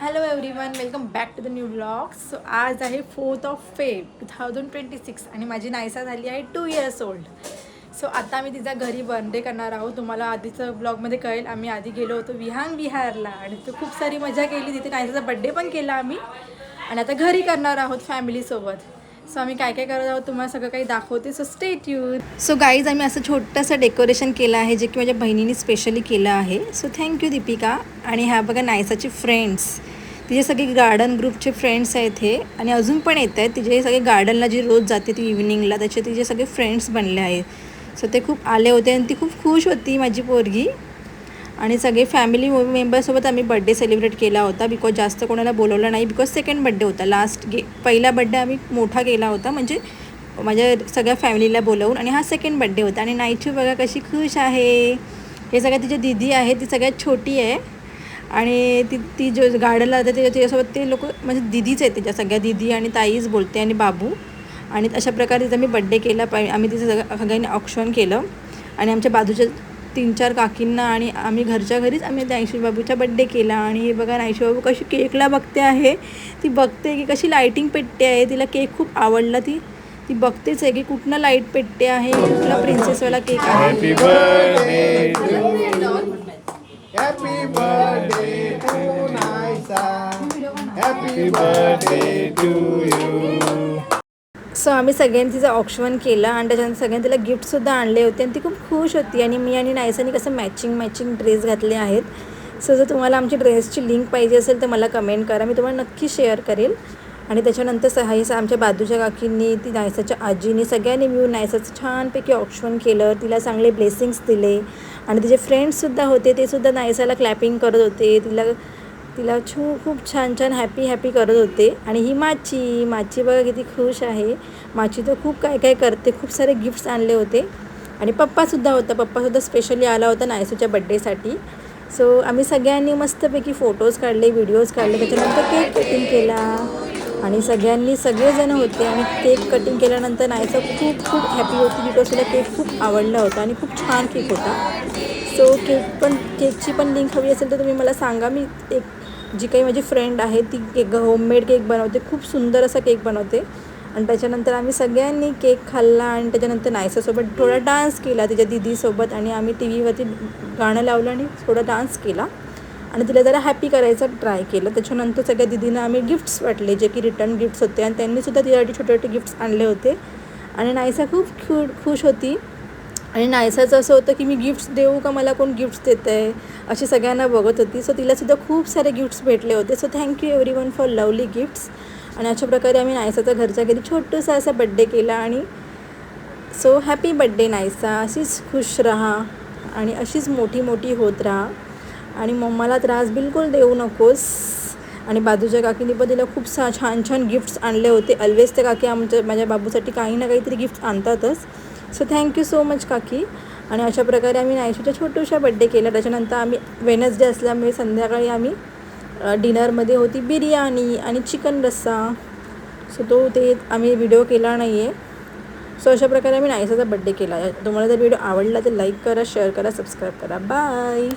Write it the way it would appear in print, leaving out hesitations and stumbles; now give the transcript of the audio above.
Hello everyone, welcome back to the new blog. So आज आहे 4th of Feb 2026 आणि माझी नायसा झाली आहे 2 years ओल्ड. सो आता आम्ही तिचा घरी बर्थडे करणार आहोत. तुम्हाला आधीचं ब्लॉगमध्ये कळेल, आम्ही आधी गेलो होतो विहांग विहारला आणि तो खूप सारी मजा केली. तिथे नायसाचा बड्डे पण केला आम्ही आणि आता घरी करणार आहोत फॅमिलीसोबत. सो आम्ही काय काय करत आहोत तुम्हाला सगळं काही दाखवते. So stay tune. So guys, आम्ही असं छोटंसं डेकोरेशन केलं आहे जे की माझ्या बहिणीने स्पेशली केलं आहे. So thank you Deepika. आणि ह्या बघा नायसाची फ्रेंड्स, तिचे सगळे गार्डन ग्रुपचे फ्रेंड्स आहेत हे आणि अजून पण येत आहेत. तिचे सगळे गार्डनला जी रोज जाते ती इव्हिनिंगला, त्याचे तिचे सगळे फ्रेंड्स बनले आहेत. सो ते खूप आले होते आणि ती खूप खुश होती माझी पोरगी. आणि सगळे फॅमिली मेंबरसोबत आम्ही बड्डे सेलिब्रेट केला होता. बिकॉज जास्त कोणाला बोलवलं नाही, बिकॉज सेकंड बड्डे होता. पहिला बड्डे आम्ही मोठा केला होता, म्हणजे माझ्या सगळ्या फॅमिलीला बोलवून. आणि हा सेकंड बड्डे होता. आणि नाईचू बघा कशी खुश आहे. हे सगळ्या तिची दीदी आहे, ती सगळ्यात छोटी आहे. आणि ती जो गार्डनला जाते त्याच्यासोबत ते लोक म्हणजे दीदीच आहेत, त्याच्या सगळ्या दीदी आणि ताईच बोलते आणि बाबू. आणि अशा प्रकारे तिचा मी बड्डे केला. आम्ही तिचं सगळ्यांनी ऑक्शन केलं. आणि आमच्या बाजूच्या 3-4 काकींना आणि आम्ही घरच्या घरीच आम्ही नायशू बाबूचा बड्डे केला. आणि हे बघा नायशू बाबू कशी केकला बघते आहे. ती बघते की कशी लाईटिंग पेटते आहे. तिला केक खूप आवडला. ती बघतेच आहे की कुठनं लाईट पेटते आहे, कुठला प्रिन्सेसवाला केक आहे. Happy birthday to Naisa. Happy birthday to you. So आम्ही सगळ्यांनी तिचं ऑक्शन केलं आणि त्याच्यानंतर सगळ्यांनी तिला गिफ्टसुद्धा आणले होते आणि ती खूप खुश होती. आणि मी आणि नायसानी कसं मॅचिंग ड्रेस घातले आहेत. सो जर तुम्हाला आमची ड्रेसची लिंक पाहिजे असेल तर मला कमेंट करा, मी तुम्हाला नक्की शेअर करेल. आणि त्याच्यानंतर आमच्या बाजूच्या काकींनी, ती नायसाच्या आजीनी, सगळ्यांनी मिळून नायसाचं छानपैकी ऑक्शन केलं. तिला चांगले ब्लेसिंग्स दिले. आणि तिचे फ्रेंड्ससुद्धा होते, ते सुद्धा नायसाला क्लॅपिंग करत होते. तिला खूप छान हॅपी करत होते. आणि ही माची बघा किती खुश आहे. माची तर खूप काय करते. खूप सारे गिफ्ट्स आणले होते. आणि पप्पासुद्धा होता. पप्पासुद्धा स्पेशली आला होता नायसूच्या बड्डेसाठी. सो आम्ही सगळ्यांनी मस्तपैकी फोटोज काढले, व्हिडिओज काढले. त्याच्यानंतर केक कटिंग केला आणि सगळेजण होते. आणि केक कटिंग केल्यानंतर नायसा खूप हॅपी होती, बिकॉज तिला केक खूप आवडला होता आणि खूप छान केक होता. सो केकची पण लिंक हवी असेल तर तुम्ही मला सांगा. मी जी काही माझी फ्रेंड आहे ती होममेड केक बनवते, खूप सुंदर असा केक बनवते. आणि त्याच्यानंतर आम्ही सगळ्यांनी केक खाल्ला आणि त्याच्यानंतर नायसासोबत थोडा डान्स केला तिच्या दीदीसोबत. आणि आम्ही टी व्हीवरती गाणं लावलं आणि थोडा डान्स केला आणि तिला जरा हॅपी करायचं ट्राय केलं. त्याच्यानंतर सगळ्या दीदींना आम्ही गिफ्ट्स वाटले, जे की रिटर्न गिफ्ट्स होते. आणि त्यांनीसुद्धा तिच्यासाठी छोटे गिफ्ट्स आणले होते. आणि नायसा खूप खुश होती. आणि नायसाचं असं होतं की मी गिफ्ट्स देऊ का, मला कोण गिफ्ट्स देतं आहे, अशी सगळ्यांना बघत होती. सो तिलासुद्धा खूप सारे गिफ्ट्स भेटले होते. So thank you everyone for lovely gifts. आणि अशा प्रकारे आम्ही नायसाचा घरच्या घरी छोटंसं असा बड्डे केला. आणि सो हॅपी बड्डे नायसा. अशीच खुश राहा आणि अशीच मोठी होत राहा. आणि मम्माला त्रास बिलकुल देऊ नकोस. आणि बाजूच्या काकीने पण तिला खूप छान गिफ्ट्स आणले होते. ऑलवेज त्या काकी माझ्या बाबूसाठी काही ना काहीतरी गिफ्ट्स आणतातच. सो थँक्यू सो मच काकी. आणि अशा प्रकारे आम्ही नायशूच्या छोटूशा बड्डे केला. त्याच्यानंतर आम्ही वेनसडे असल्यामुळे संध्याकाळी आम्ही डिनरमध्ये होती बिर्याणी आणि चिकन रस्सा. सो ते आम्ही व्हिडिओ केला नाही आहे. सो अशा प्रकारे आम्ही नायसाचा बड्डे केला. तुम्हाला जर व्हिडिओ आवडला तर लाईक करा, शेअर करा, सबस्क्राईब करा. बाय.